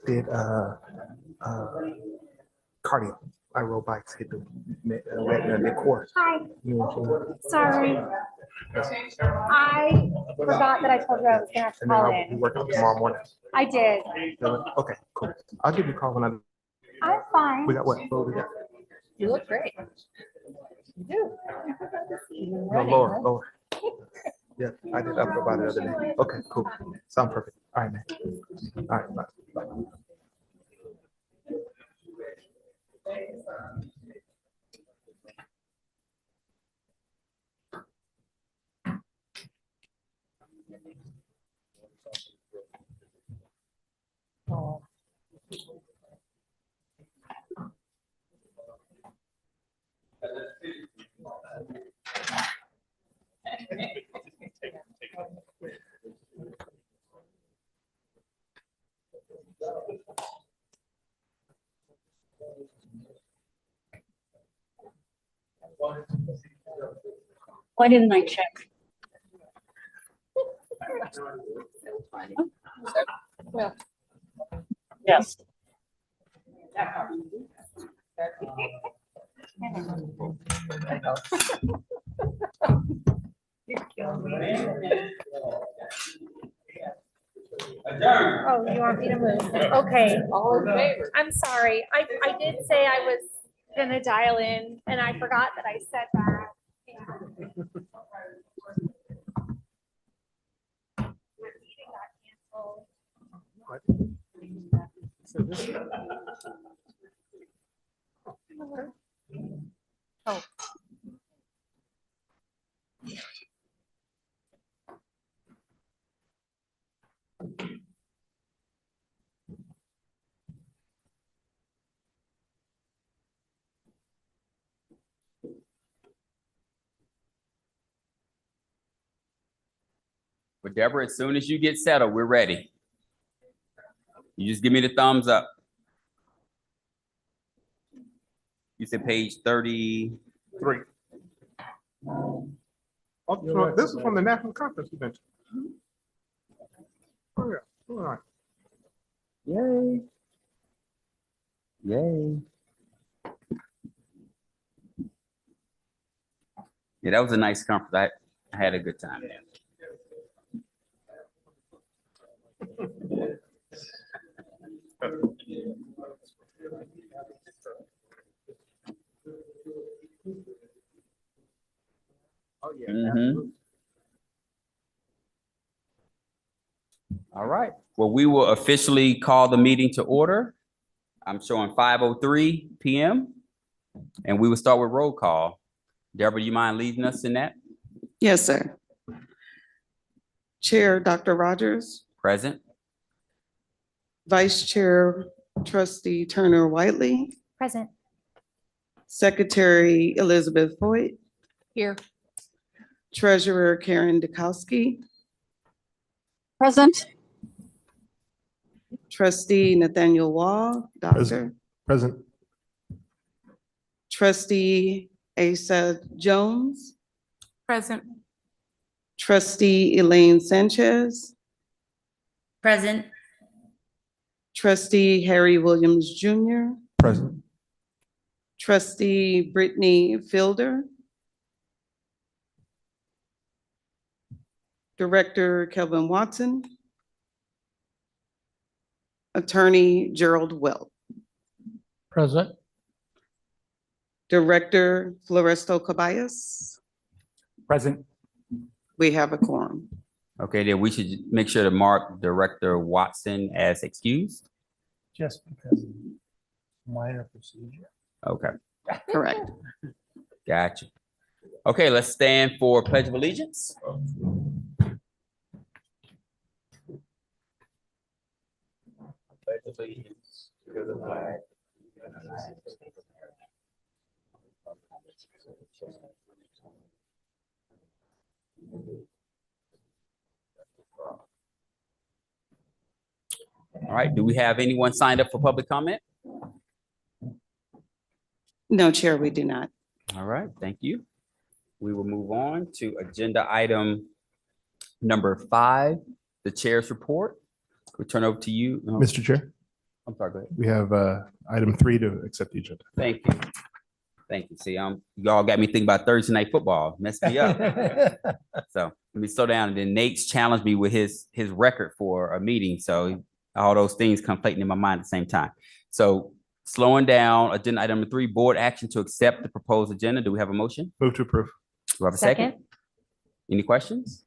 Did cardio. I rode bikes, hit the course. Hi. You know what I'm saying? Sorry. I forgot that I told you I was gonna have to And then call I'll be in. working tomorrow morning. I did. Okay, cool. I'll give you a call when I'm fine. we got what we got. You look great. You do. No, lower. Yeah, I did upper body the other day. Okay, cool. Sound perfect. All right, man. All right, bye. Bye. Oh. Why didn't I check? Yes. Oh, you want me to move? Okay. All in favor. I'm sorry. I did say I was gonna dial in and I forgot that I said that. My meeting got canceled. Oh. But Deborah, as soon as you get settled, we're ready. You just give me the thumbs up. You said page 33. Oh, so this is from the national conference event. Oh yeah. All right. Yay. Yay. Yeah, that was a nice conference. I had a good time there. Oh yeah. Mhm. All right. Well, we will officially call the meeting to order. I'm showing 5:03 p.m. and we will start with roll call. Deborah, you mind leading us in that? Yes, sir. Chair, Dr. Rogers, Present. Vice Chair, Trustee Turner Whiteley, Present. Secretary Elizabeth Voigt, Here. Treasurer Karen Dukowski, Present. Trustee Nathaniel Wall, Doctor, Present. Trustee Asa Jones, Present. Trustee Elaine Sanchez, Present. Trustee Harry Williams Jr., Present. Trustee Brittany Fielder, Director Kelvin Watson, Attorney Gerald Welch, Present. Director Floresto Caballas. Present. We have a quorum. Okay, then we should make sure to mark Director Watson as excused. Just because of minor procedure. Okay, Correct. gotcha. Okay, let's stand for Pledge of Allegiance. Pledge allegiance to the flag of the United States of America, All right, do we have anyone signed up for public comment? No, Chair, we do not. All right, thank you. We will move on to agenda item number 5, the chair's report. We'll turn over to you. Mr. Chair, I'm sorry, go ahead. we have item 3 to accept the agenda. Thank you. Thank you. See, y'all got me thinking about Thursday night football. Messed me up. So let me slow down. And then Nate's challenged me with his record for a meeting. So all those things conflating in my mind at the same time. So slowing down, agenda item number 3, board action to accept the proposed agenda. Do we have a motion? Move to approve. Do we have a second? Any questions?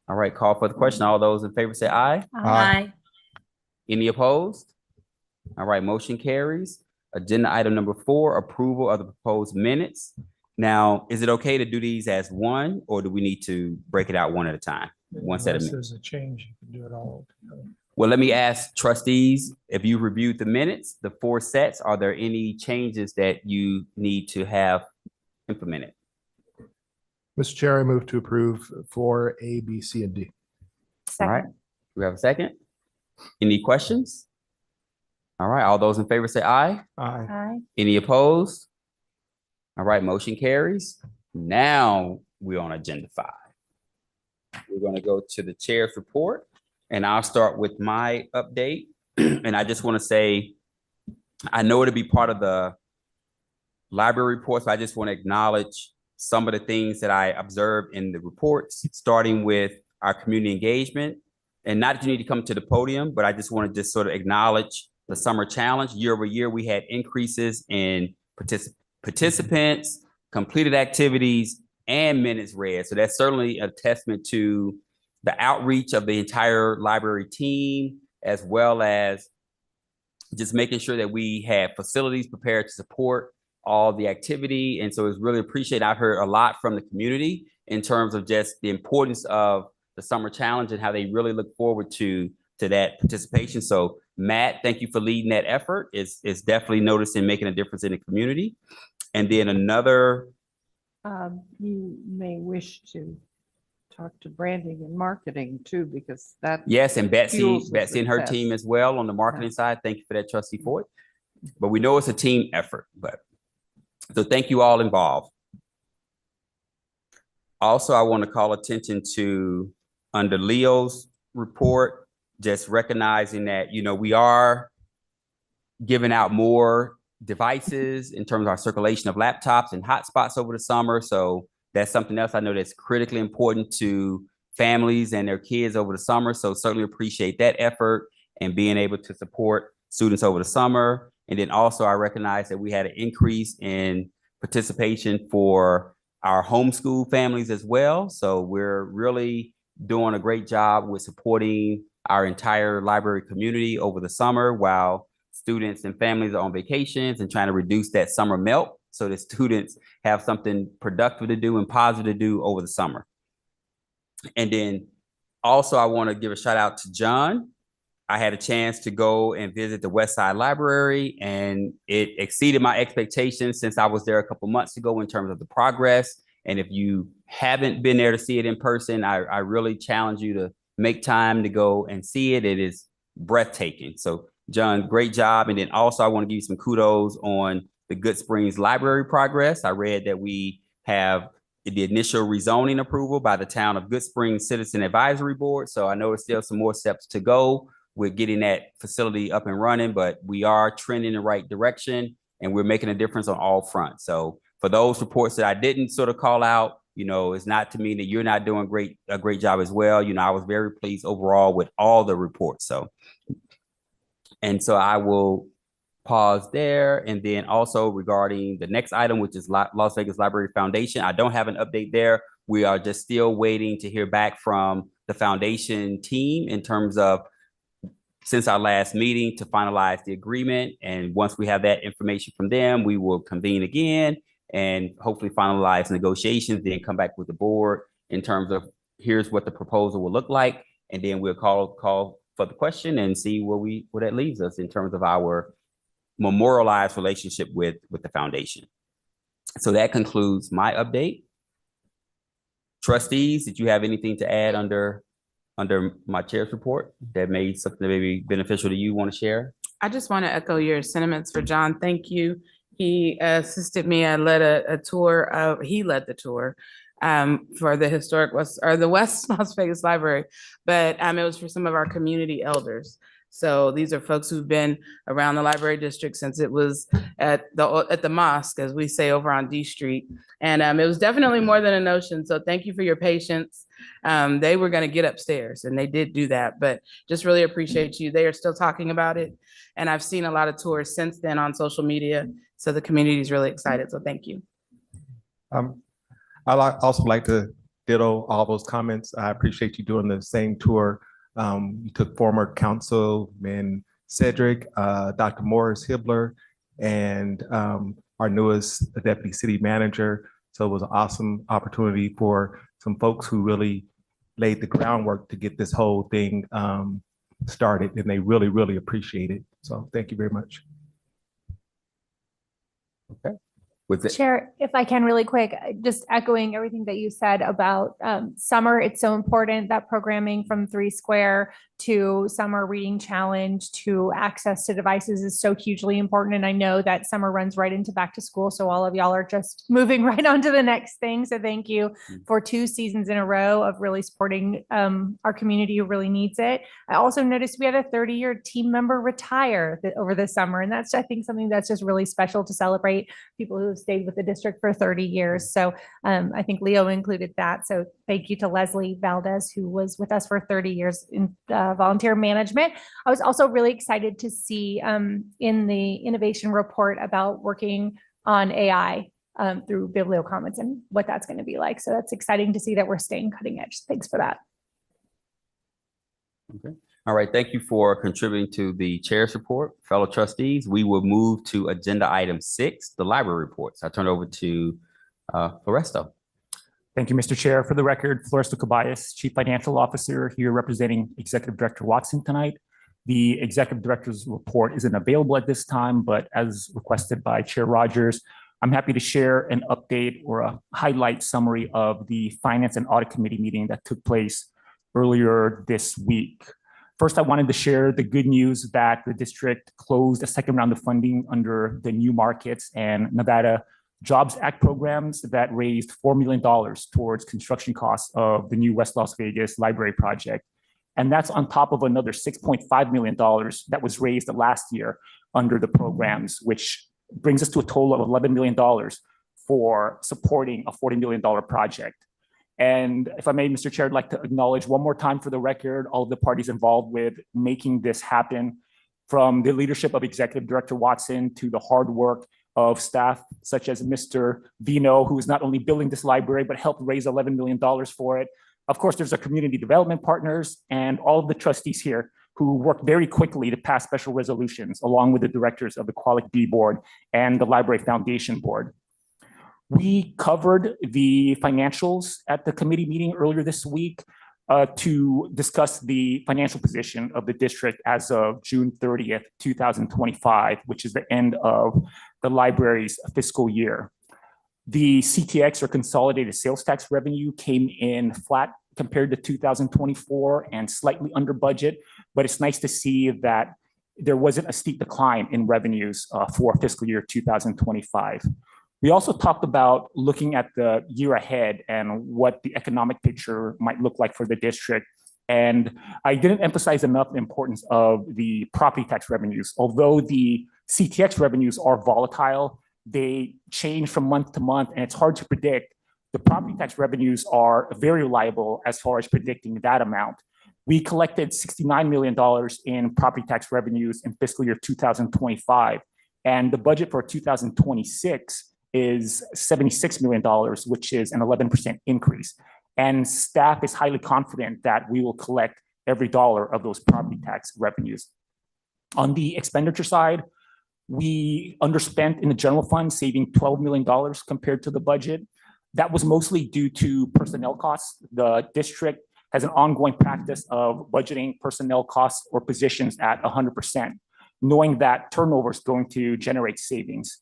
All right, call for the question. All those in favor say aye. Aye. Any opposed? All right, motion carries. Agenda item number 4, approval of the proposed minutes. Now, is it okay to do these as one, or do we need to break it out one at a time? One set of Unless minutes. there's a change, you can do it all together. Well, let me ask trustees, if you reviewed the minutes, the 4 sets, are there any changes that you need to have implemented? Mr. Chair, I move to approve 4A, B, C, and D. All right, do we have a second? Any questions? All right, all those in favor say aye. Aye. Any opposed? All right, motion carries. Now we're on agenda 5. We're going to go to the chair's report, and I'll start with my update. And I just want to say, I know it'll be part of the library reports, but I just want to acknowledge some of the things that I observed in the reports, starting with our community engagement. And not that you need to come to the podium, but I just want to just sort of acknowledge the summer challenge. Year over year, we had increases in participants, completed activities, and minutes read. So that's certainly a testament to the outreach of the entire library team, as well as just making sure that we had facilities prepared to support all the activity. And so it's really appreciated. I've heard a lot from the community in terms of just the importance of the summer challenge and how they really look forward to that participation. So Matt, thank you for leading that effort. It's definitely noticed and making a difference in the community. And then another. You may wish to talk to branding and marketing too, because that. Yes, and Betsy fuels the and her success. team as well on the marketing side. Thank you for that, Trustee Ford. But we know it's a team effort, so thank you all involved. Also, I want to call attention to under Leo's report, just recognizing that, we are giving out more devices in terms of our circulation of laptops and hotspots over the summer. So that's something else I know that's critically important to families and their kids over the summer. So certainly appreciate that effort and being able to support students over the summer. And then also I recognize that we had an increase in participation for our homeschool families as well. So we're really doing a great job with supporting our entire library community over the summer while students and families are on vacations and trying to reduce that summer melt so that students have something productive to do and positive to do over the summer. And then also I want to give a shout out to John. I had a chance to go and visit the West Side Library, and it exceeded my expectations since I was there a couple months ago in terms of the progress. And if you haven't been there to see it in person, I really challenge you to make time to go and see it. It is breathtaking. So John, great job. And then also I want to give you some kudos on the Good Springs Library progress. I read that we have the initial rezoning approval by the town of Good Springs Citizen Advisory Board. So I know there's still some more steps to go with getting that facility up and running, but we are trending in the right direction and we're making a difference on all fronts. So for those reports that I didn't sort of call out, it's not to mean that you're not doing a great job as well. I was very pleased overall with all the reports. And so I will pause there. And then also regarding the next item, which is Las Vegas Library Foundation, I don't have an update there. We are just still waiting to hear back from the foundation team in terms of since our last meeting to finalize the agreement. And once we have that information from them, we will convene again and hopefully finalize negotiations, then come back with the board in terms of here's what the proposal will look like. And then we'll call for the question and see where that leaves us in terms of our memorialized relationship with the foundation. So that concludes my update. Trustees, did you have anything to add under my chair's report that made something maybe beneficial to you want to share? I just want to echo your sentiments for John. Thank you. He assisted me. I led a tour he led the tour for the the West Las Vegas Library, but it was for some of our community elders. So these are folks who've been around the library district since it was at the mosque, as we say, over on D Street. And it was definitely more than a notion. So thank you for your patience. They were going to get upstairs and they did do that, but just really appreciate you. They are still talking about it. And I've seen a lot of tours since then on social media. So the community is really excited. So thank you. Also like to ditto all those comments. I appreciate you doing the same tour. You took former Councilman Cedric, Dr. Morris Hibbler, and our newest Deputy City Manager. So it was an awesome opportunity for some folks who really laid the groundwork to get this whole thing started, and they really, really appreciate it. So thank you very much. Okay. With it. Chair, if I can really quick, just echoing everything that you said about summer, it's so important that programming from 3 Square to summer reading challenge to access to devices is so hugely important. And I know that summer runs right into back to school. So all of y'all are just moving right on to the next thing. So thank you for 2 seasons in a row of really supporting our community who really needs it. I also noticed we had a 30-year team member retire over the summer. And that's, I think, something that's just really special to celebrate people who have stayed with the district for 30 years. So I think Leo included that. So thank you to Leslie Valdez, who was with us for 30 years in volunteer management. I was also really excited to see in the innovation report about working on AI through BiblioCommons and what that's going to be like. So that's exciting to see that we're staying cutting edge. Thanks for that. Okay. All right. Thank you for contributing to the chair's report, fellow trustees. We will move to agenda item 6, the library reports. I turn it over to Floresto. Thank you, Mr. Chair. For the record, Floresto Cabayas, Chief Financial Officer, here representing Executive Director Watson tonight. The Executive Director's report isn't available at this time, but as requested by Chair Rogers, I'm happy to share an update or a highlight summary of the Finance and Audit Committee meeting that took place earlier this week. First, I wanted to share the good news that the district closed a second round of funding under the New Markets and Nevada Jobs Act programs that raised $4 million towards construction costs of the new West Las Vegas library project. And that's on top of another $6.5 million that was raised last year under the programs, which brings us to a total of $11 million for supporting a $40 million project. And if I may, Mr. Chair, I'd like to acknowledge one more time for the record, all of the parties involved with making this happen, from the leadership of Executive Director Watson to the hard work of staff such as Mr. Vino, who is not only building this library, but helped raise $11 million for it. Of course, there's our community development partners and all of the trustees here who worked very quickly to pass special resolutions, along with the directors of the Qualic B Board and the Library Foundation Board. We covered the financials at the committee meeting earlier this week to discuss the financial position of the district as of June 30th, 2025, which is the end of the library's fiscal year. The CTX, or consolidated sales tax revenue, came in flat compared to 2024 and slightly under budget, but it's nice to see that there wasn't a steep decline in revenues for fiscal year 2025. We also talked about looking at the year ahead and what the economic picture might look like for the district. And I didn't emphasize enough the importance of the property tax revenues. Although the CTX revenues are volatile, they change from month to month, and it's hard to predict. The property tax revenues are very reliable as far as predicting that amount. We collected $69 million in property tax revenues in fiscal year 2025, and the budget for 2026 is $76 million, which is an 11% increase. And staff is highly confident that we will collect every dollar of those property tax revenues. On the expenditure side, we underspent in the general fund, saving $12 million compared to the budget. That was mostly due to personnel costs. The district has an ongoing practice of budgeting personnel costs or positions at 100%, knowing that turnover is going to generate savings.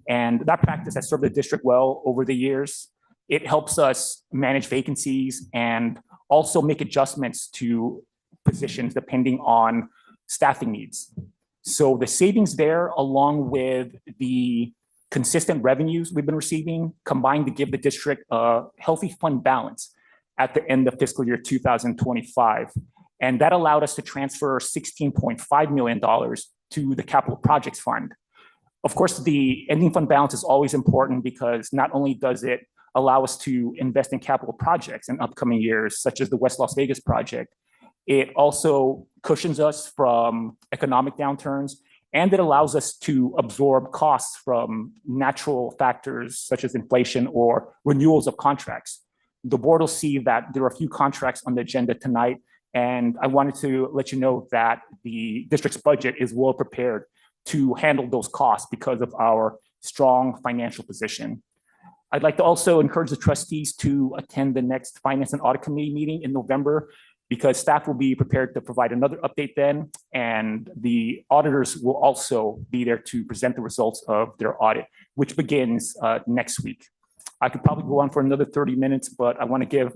And that practice has served the district well over the years. It helps us manage vacancies and also make adjustments to positions depending on staffing needs. So the savings there, along with the consistent revenues we've been receiving, combined to give the district a healthy fund balance at the end of fiscal year 2025. And that allowed us to transfer $16.5 million to the capital projects fund. Of course, the ending fund balance is always important because not only does it allow us to invest in capital projects in upcoming years, such as the West Las Vegas project, it also cushions us from economic downturns, and it allows us to absorb costs from natural factors such as inflation or renewals of contracts. The board will see that there are a few contracts on the agenda tonight, and I wanted to let you know that the district's budget is well prepared to handle those costs because of our strong financial position. I'd like to also encourage the trustees to attend the next Finance and Audit Committee meeting in November, because staff will be prepared to provide another update then, and the auditors will also be there to present the results of their audit, which begins next week. I could probably go on for another 30 minutes, but I want to give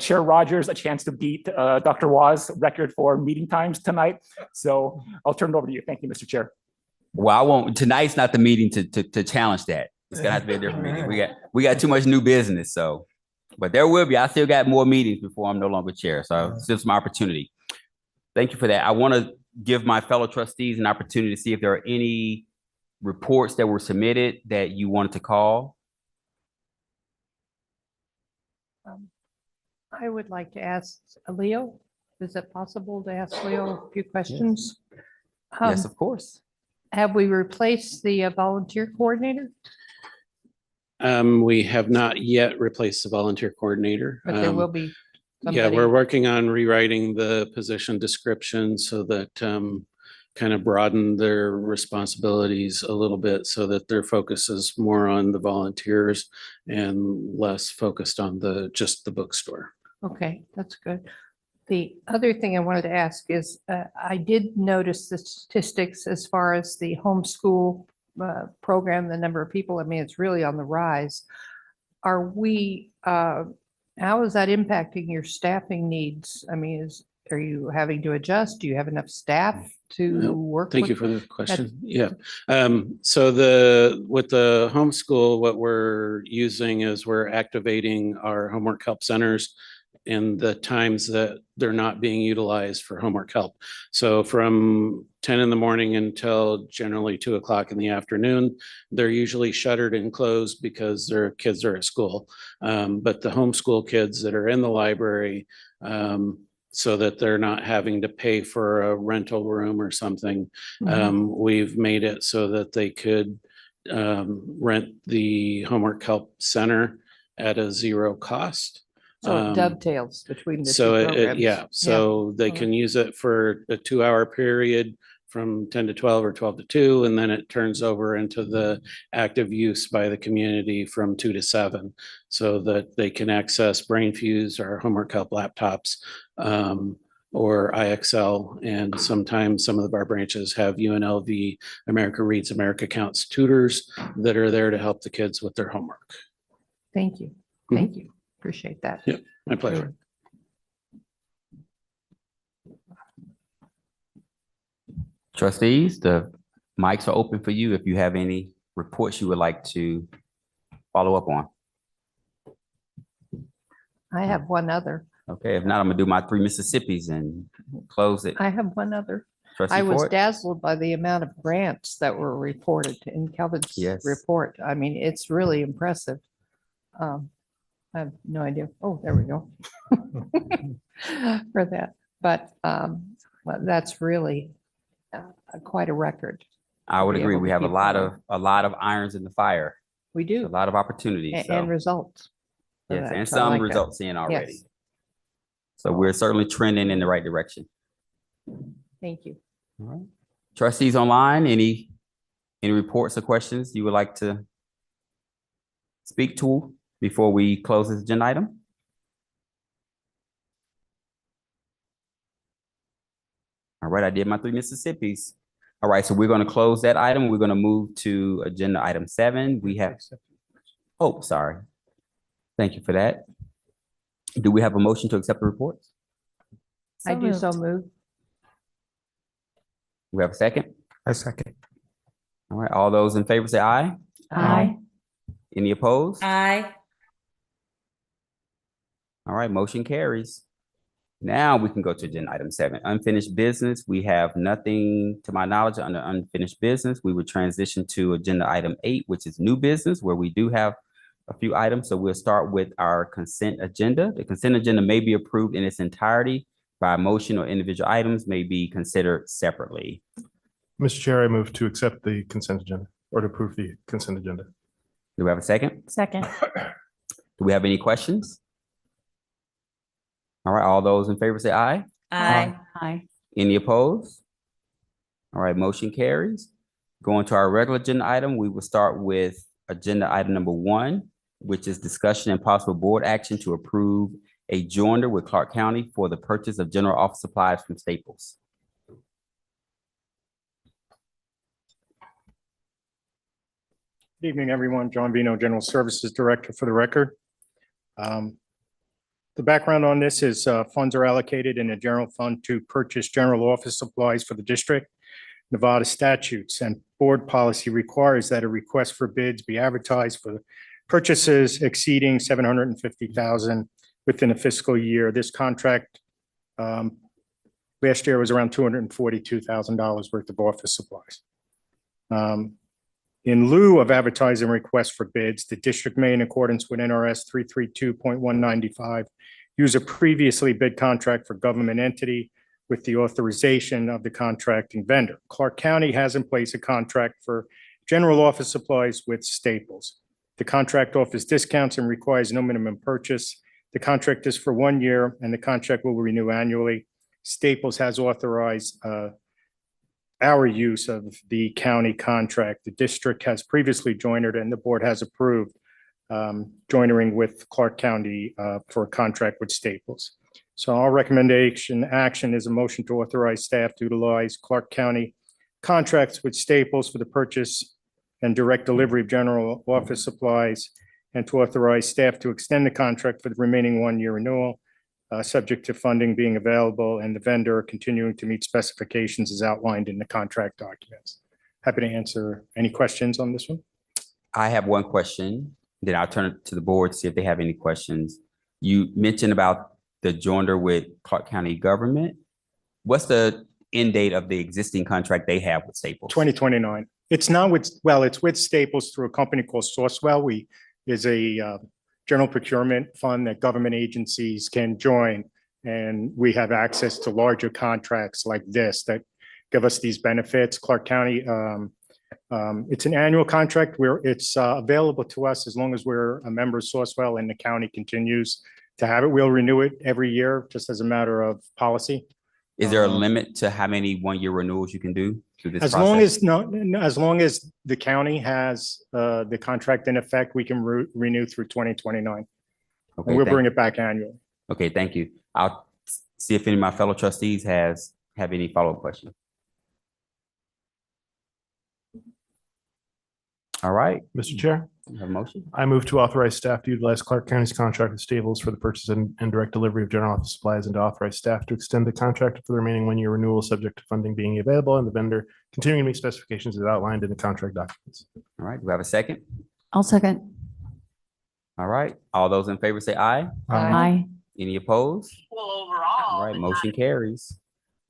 Chair Rogers a chance to beat Dr. Wah's record for meeting times tonight. So I'll turn it over to you. Thank you, Mr. Chair. Well, I won't, tonight's not the meeting to challenge that. It's gonna have to be a different meeting. We got too much new business, so. But there will be, I still got more meetings before I'm no longer chair. So it's just my opportunity. Thank you for that. I want to give my fellow trustees an opportunity to see if there are any reports that were submitted that you wanted to call. I would like to ask Leo, is it possible to ask Leo a few questions? Yes, of course. Have we replaced the volunteer coordinator? We have not yet replaced the volunteer coordinator. But there will be Yeah, somebody. we're working on rewriting the position description so that kind of broaden their responsibilities a little bit so that their focus is more on the volunteers and less focused on just the bookstore. Okay, that's good. The other thing I wanted to ask is, I did notice the statistics as far as the homeschool program, the number of people. I mean, it's really on the rise. Are we, how is that impacting your staffing needs? I mean, are you having to adjust? Do you have enough staff to work? Thank you for the question. Yeah. So with the homeschool, what we're using is we're activating our homework help centers in the times that they're not being utilized for homework help. So from 10 in the morning until generally 2 o'clock in the afternoon, they're usually shuttered and closed because their kids are at school. But the homeschool kids that are in the library, so that they're not having to pay for a rental room or something, we've made it so that they could rent the homework help center at a zero cost. So it dovetails between the So two programs. yeah, so they Okay. can use it for a 2-hour period from 10 to 12 or 12 to 2, and then it turns over into the active use by the community from 2 to 7, so that they can access BrainFuse or homework help laptops, or IXL. And sometimes some of our branches have UNLV, America Reads, America Counts tutors that are there to help the kids with their homework. Thank you. Thank you. Appreciate that. Yep, my pleasure. Trustees, the mics are open for you if you have any reports you would like to follow up on. I have one other. Okay, if not, I'm gonna do my 3 Mississippis and close it. I have one other. Trustee I was Ford? dazzled by the amount of grants that were reported in Kelvin's Yes. report. I mean, it's really impressive. I have no idea. Oh, there we go. For that, but well, that's really quite a record. I would be agree. able We to have keep a lot of irons in the fire, We a do, lot of opportunities. So, and results. for yes, that. and So I some like that. results in already. Yes. So we're certainly trending in the right direction. Thank you. Trustees online, any reports or questions you would like to speak to before we close this agenda item? All right, I did my 3 Mississippis. All right, so we're going to close that item. We're going to move to agenda item 7. We have, oh, sorry. Thank you for that. Do we have a motion to accept the reports? I do so moved. move. We have a second? I second. All right, all those in favor say aye. Aye. Any opposed? Aye. All right, motion carries. Now we can go to agenda item 7, unfinished business. We have nothing to my knowledge under unfinished business. We would transition to agenda item 8, which is new business, where we do have a few items. So we'll start with our consent agenda. The consent agenda may be approved in its entirety by motion, or individual items may be considered separately. Mr. Chair, I move to accept the consent agenda or to approve the consent agenda. Do we have a second? Second. Do we have any questions? All right, all those in favor say aye. Aye. Aye. Any opposed? All right, motion carries. Going to our regular agenda item, we will start with agenda item number 1, which is discussion and possible board action to approve a joinder with Clark County for the purchase of general office supplies from Staples. Good evening, everyone. John Vino, General Services Director for the record. The background on this is funds are allocated in a general fund to purchase general office supplies for the district. Nevada statutes and board policy requires that a request for bids be advertised for purchases exceeding $750,000 within a fiscal year. This contract last year was around $242,000 worth of office supplies. In lieu of advertising requests for bids, the district may, in accordance with NRS 332.195, use a previously bid contract for government entity with the authorization of the contracting vendor. Clark County has in place a contract for general office supplies with Staples. The contract offers discounts and requires no minimum purchase. The contract is for 1 year and the contract will renew annually. Staples has authorized our use of the county contract. The district has previously joined and the board has approved joining with Clark County for a contract with Staples. So our recommendation action is a motion to authorize staff to utilize Clark County contracts with Staples for the purchase and direct delivery of general office supplies, and to authorize staff to extend the contract for the remaining 1-year renewal, subject to funding being available and the vendor continuing to meet specifications as outlined in the contract documents. Happy to answer any questions on this one. I have one question, then I'll turn it to the board, see if they have any questions. You mentioned about the joinder with Clark County government. What's the end date of the existing contract they have with Staples? 2029. It's not with, well, it's with Staples through a company called Sourcewell. We is a general procurement fund that government agencies can join. And we have access to larger contracts like this that give us these benefits. Clark County, it's an annual contract where it's available to us as long as we're a member of Sourcewell and the county continues to have it. We'll renew it every year just as a matter of policy. Is there a limit to how many 1-year renewals you can do through this As process? long as as long as the county has the contract in effect, we can renew through 2029. Okay, And we'll thank- bring it back annually. Okay, thank you. I'll see if any of my fellow trustees have any follow-up questions. All right, Mr. Chair, you have a motion? I move to authorize staff to utilize Clark County's contract with Staples for the purchase and direct delivery of general office supplies, and to authorize staff to extend the contract for the remaining 1-year renewal, subject to funding being available and the vendor continuing to meet specifications as outlined in the contract documents. All right, do we have a second? I'll second. All right, all those in favor say aye. Aye. Any opposed? All right, motion carries.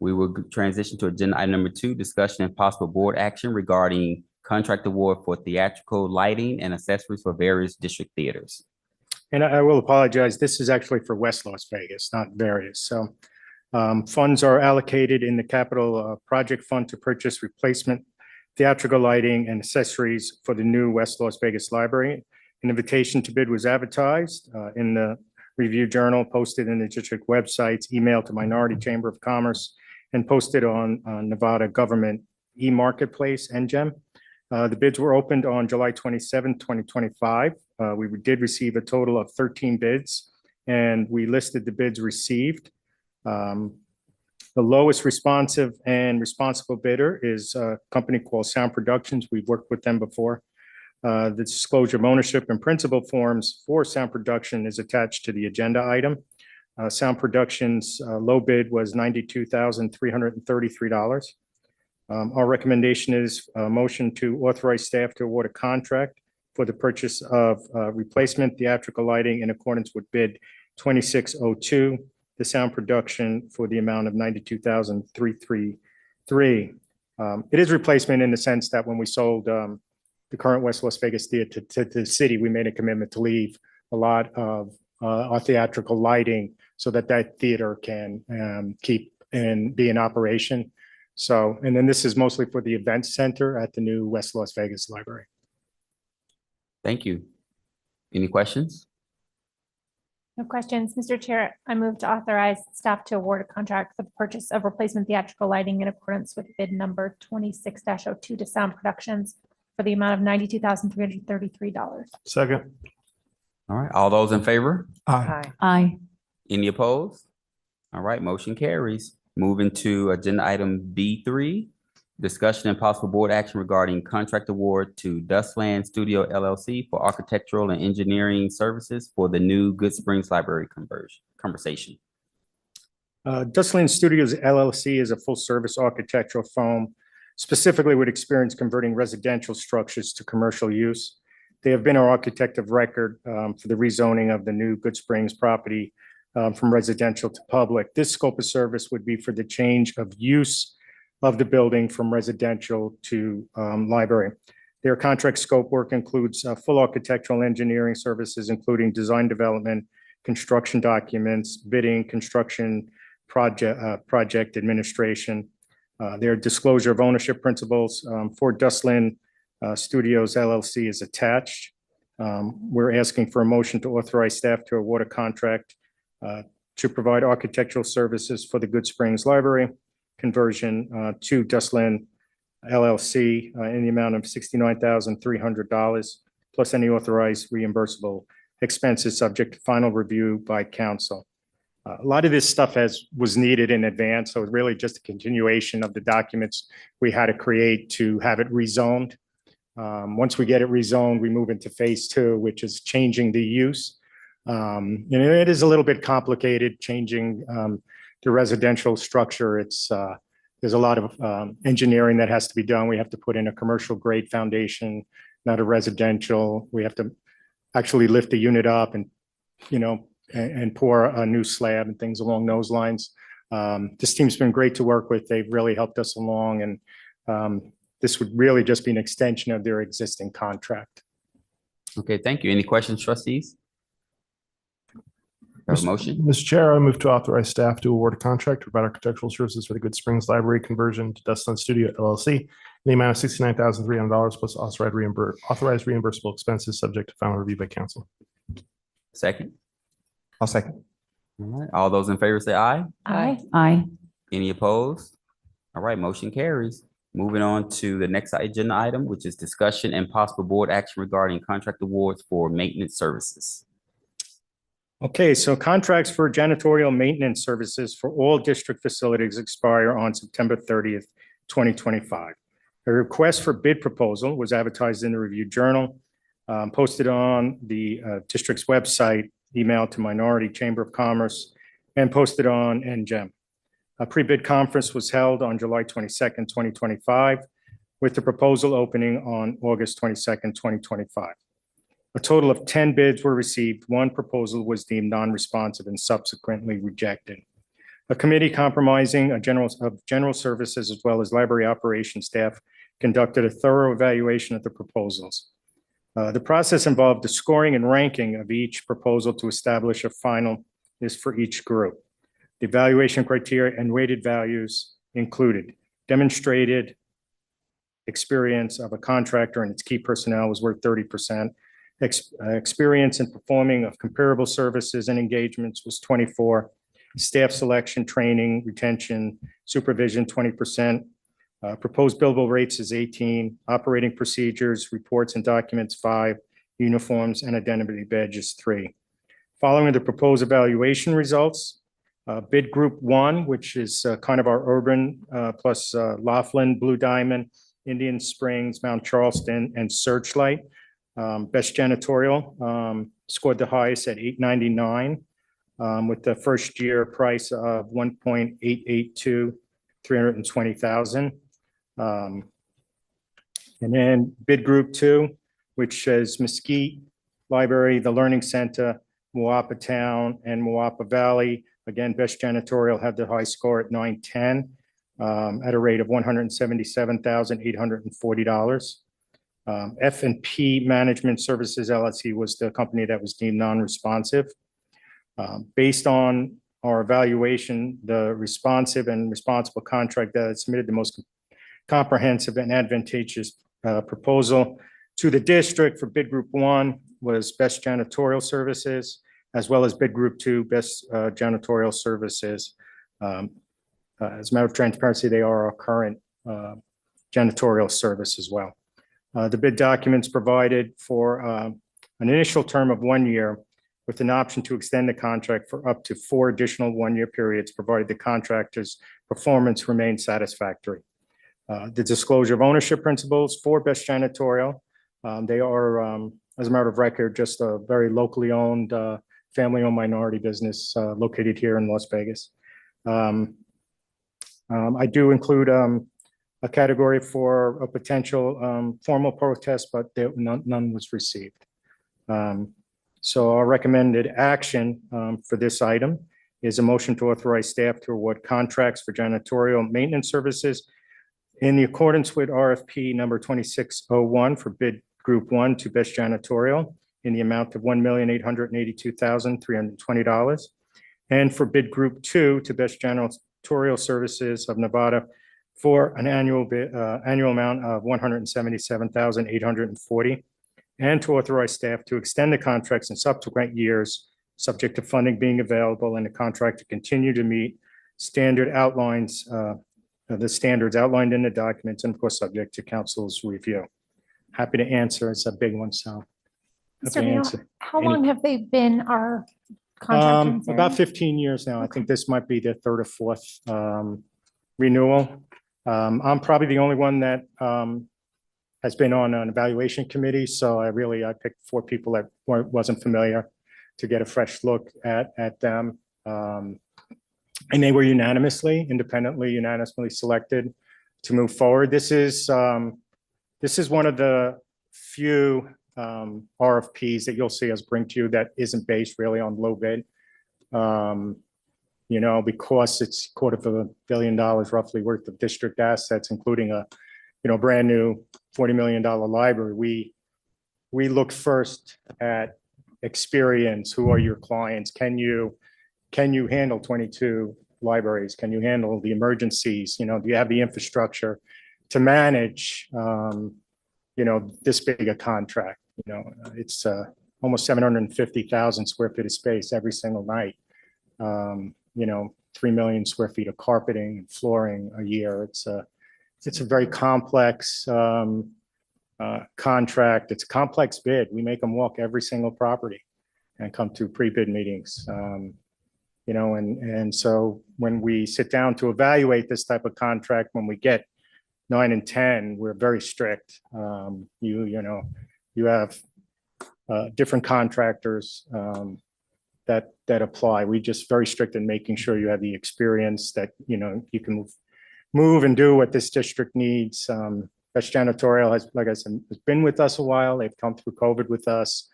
We will transition to agenda item number 2, discussion and possible board action regarding contract award for theatrical lighting and accessories for various district theaters. And I will apologize. This is actually for West Las Vegas, not various. So funds are allocated in the capital project fund to purchase replacement theatrical lighting and accessories for the new West Las Vegas Library. An invitation to bid was advertised in the Review Journal, posted in the district websites, emailed to Minority Chamber of Commerce, and posted on Nevada Government e-Marketplace, NGEM. The bids were opened on July 27, 2025. We did receive a total of 13 bids, and we listed the bids received. The The lowest responsive and responsible bidder is a company called Sound Productions. We've worked with them before. The disclosure of ownership and principal forms for Sound Production is attached to the agenda item. Sound Productions' low bid was $92,333. Our recommendation is a motion to authorize staff to award a contract for the purchase of replacement theatrical lighting in accordance with bid 2602, the Sound Production for the amount of $92,333. It is replacement in the sense that when we sold the current West Las Vegas Theater to the city, we made a commitment to leave a lot of our theatrical lighting so that that theater can keep and be in operation. So, and then this is mostly for the event center at the new West Las Vegas Library. Thank you. Any questions? No questions. Mr. Chair, I move to authorize staff to award a contract for the purchase of replacement theatrical lighting in accordance with bid number 26-02 to Sound Productions for the amount of $92,333. Second. All right, all those in favor? Aye. Aye. Any opposed? All right, motion carries. Moving to agenda item B3, discussion and possible board action regarding contract award to Dustland Studio LLC for architectural and engineering services for the new Good Springs Library conversation. Dustland Studios LLC is a full-service architectural firm, specifically with experience converting residential structures to commercial use. They have been our architect of record for the rezoning of the new Good Springs property from residential to public. This scope of service would be for the change of use of the building from residential to library. Their contract scope work includes full architectural engineering services, including design development, construction documents, bidding, construction project administration. Their disclosure of ownership principles for Dustland Studios LLC is attached. We're asking for a motion to authorize staff to award a contract to provide architectural services for the Good Springs Library conversion to Dustland LLC in the amount of $69,300 plus any authorized reimbursable expenses subject to final review by council. A lot of this stuff was needed in advance, so it's really just a continuation of the documents we had to create to have it rezoned. Once we get it rezoned, we move into phase 2, which is changing the use. And it is a little bit complicated changing the residential structure. There's a lot of engineering that has to be done. We have to put in a commercial grade foundation, not a residential. We have to actually lift the unit up and, and pour a new slab and things along those lines. This team's been great to work with. They've really helped us along, and this would really just be an extension of their existing contract. Okay, thank you. Any questions, trustees? Have a motion? Mr. Chair, I move to authorize staff to award a contract to provide architectural services for the Good Springs Library conversion to Dustland Studio LLC in the amount of $69,300 plus authorized reimbursable expenses subject to final review by council. Second. I'll second. All right, all those in favor say aye. Aye. Aye. Any opposed? All right, motion carries. Moving on to the next agenda item, which is discussion and possible board action regarding contract awards for maintenance services. Okay, so contracts for janitorial maintenance services for all district facilities expire on September 30th, 2025. A request for bid proposal was advertised in the Review Journal, posted on the district's website, emailed to Minority Chamber of Commerce, and posted on NGEM. A pre-bid conference was held on July 22nd, 2025, with the proposal opening on August 22nd, 2025. A total of 10 bids were received. One proposal was deemed non-responsive and subsequently rejected. A committee comprising of general services as well as library operations staff conducted a thorough evaluation of the proposals. The process involved the scoring and ranking of each proposal to establish a final list for each group. The evaluation criteria and weighted values included demonstrated experience of a contractor and its key personnel was worth 30%. Experience in performing of comparable services and engagements was 24. Staff selection, training, retention, supervision, 20%. Proposed billable rates is 18. Operating procedures, reports and documents, 5. Uniforms and identity badges, 3. Following the proposed evaluation results, Bid Group 1, which is kind of our urban, plus Laughlin, Blue Diamond, Indian Springs, Mount Charleston, and Searchlight. Best janitorial scored the highest at $899, with the first year price of $1.882, $320,000. And then Bid Group 2, which is Mesquite Library, the Learning Center, Moapa Town, and Moapa Valley. Again, best janitorial had the high score at 910, at a rate of $177,840. F&P Management Services LLC was the company that was deemed non-responsive. Based on our evaluation, the responsive and responsible contract that submitted the most comprehensive and advantageous proposal to the district for Bid Group 1 was Best Janitorial Services, as well as Bid Group 2, Best Janitorial Services. As a matter of transparency, they are our current janitorial service as well. The bid documents provided for an initial term of 1 year with an option to extend the contract for up to 4 additional one-year periods, provided the contractor's performance remained satisfactory. The disclosure of ownership principles for Best Janitorial. They are, as a matter of record, just a very locally owned, family-owned minority business located here in Las Vegas. I do include a category for a potential formal protest, but none was received. So our recommended action for this item is a motion to authorize staff to award contracts for janitorial maintenance services in the accordance with RFP number 2601 for Bid Group 1 to Best Janitorial in the amount of $1,882,320. And for Bid Group 2 to Best Janitorial Services of Nevada for an annual amount of $177,840. And to authorize staff to extend the contracts in subsequent years, subject to funding being available and the contract to continue to meet standard outlines, the standards outlined in the documents, and of course, subject to council's review. Happy to answer. It's a big one, so. happy to Mr. Neal, answer. how long have they been our contract? in this About area? 15 years now. I think this might be the 3rd or 4th renewal. I'm probably the only one that has been on an evaluation committee, so I picked 4 people that wasn't familiar to get a fresh look at them. And they were independently selected to move forward. This is one of the few RFPs that you'll see us bring to you that isn't based really on low bid. Because it's $250 million roughly worth of district assets, including a brand new $40 million library. We look first at experience. Who are your clients? Can you handle 22 libraries? Can you handle the emergencies? Do you have the infrastructure to manage, this big a contract? It's almost 750,000 square feet of space every single night. 3 million square feet of carpeting and flooring a year. It's a very complex contract. It's a complex bid. We make them walk every single property and come to pre-bid meetings. And so when we sit down to evaluate this type of contract, when we get 9 and 10, we're very strict. You have different contractors that apply. We just very strict in making sure you have the experience that, you can move and do what this district needs. Best Janitorial has, like I said, has been with us a while. They've come through COVID with us.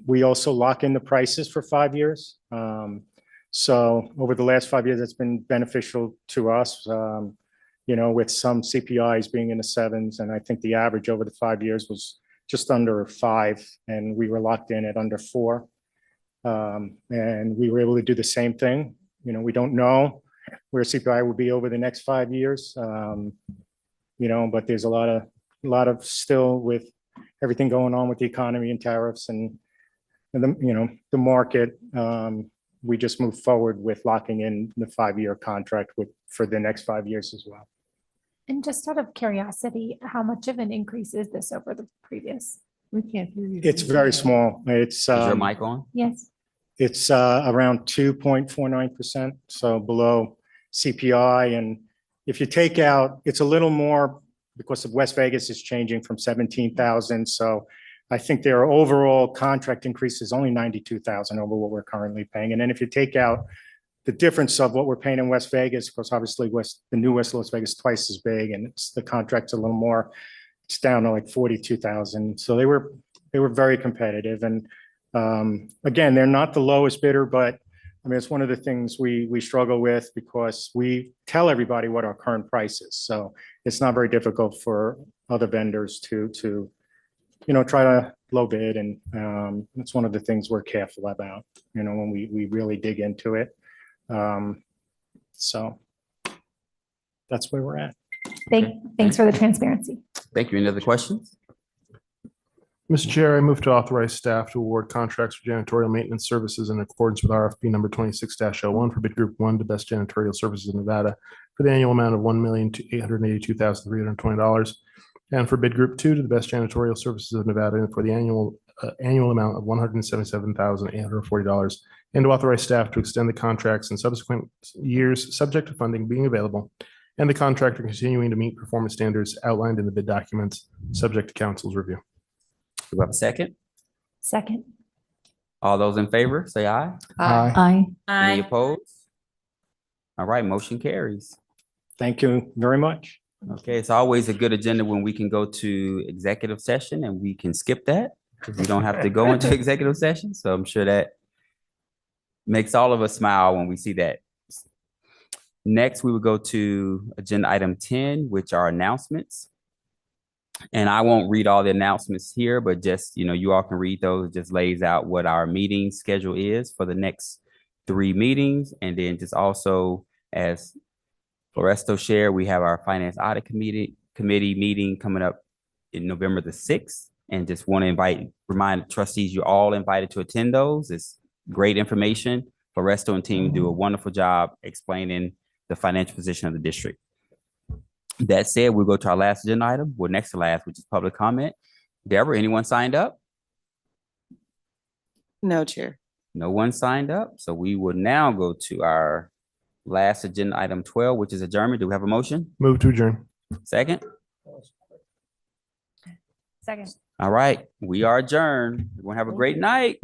We also lock in the prices for 5 years. So over the last 5 years, it's been beneficial to us, with some CPIs being in the 7s. And I think the average over the 5 years was just under 5, and we were locked in at under 4. And we were able to do the same thing. We don't know where CPI will be over the next 5 years. But there's a lot of still with everything going on with the economy and tariffs and the market. We just move forward with locking in the 5-year contract for the next 5 years as well. And just out of curiosity, how much of an increase is this over the previous? We can't hear you. It's very small. It's Is your mic on? Yes. It's around 2.49%, so below CPI. And if you take out, it's a little more because of West Vegas is changing from 17,000. So I think their overall contract increase is only 92,000 over what we're currently paying. And then if you take out the difference of what we're paying in West Vegas, because obviously the new West Las Vegas is twice as big, and the contract's a little more, it's down to like 42,000. So they were very competitive. And again, they're not the lowest bidder, but I mean, it's one of the things we struggle with because we tell everybody what our current price is. So it's not very difficult for other vendors to try to low bid. And it's one of the things we're careful about, when we really dig into it. So that's where we're at. Thanks for the transparency. Thank you. Any other questions? Mr. Chair, I move to authorize staff to award contracts for janitorial maintenance services in accordance with RFP number 26-01 for bid group 1 to Best Janitorial Services in Nevada for the annual amount of $1,882,320, and for bid group 2 to the Best Janitorial Services of Nevada for the annual amount of $177,840, and to authorize staff to extend the contracts in subsequent years, subject to funding being available, and the contractor continuing to meet performance standards outlined in the bid documents, subject to council's review. Do we have a second? Second. All those in favor, say aye. Aye. Any opposed? All right, motion carries. Thank you very much. Okay, it's always a good agenda when we can go to executive session and we can skip that. We don't have to go into executive session. So I'm sure that makes all of us smile when we see that. Next, we will go to agenda item 10, which are announcements. And I won't read all the announcements here, but just, you all can read those. It just lays out what our meeting schedule is for the next 3 meetings. And then just also, as Floresto shared, we have our Finance Audit Committee meeting coming up in November the 6th. And just want to remind trustees, you're all invited to attend those. It's great information. Floresto and team do a wonderful job explaining the financial position of the district. That said, we'll go to our last agenda item. Well, next to last, which is public comment. Deborah, anyone signed up? No, Chair. No one signed up. So we will now go to our last agenda item 12, which is adjournment. Do we have a motion? Move to adjourn. Second? Second. All right, we are adjourned. Everyone have a great night.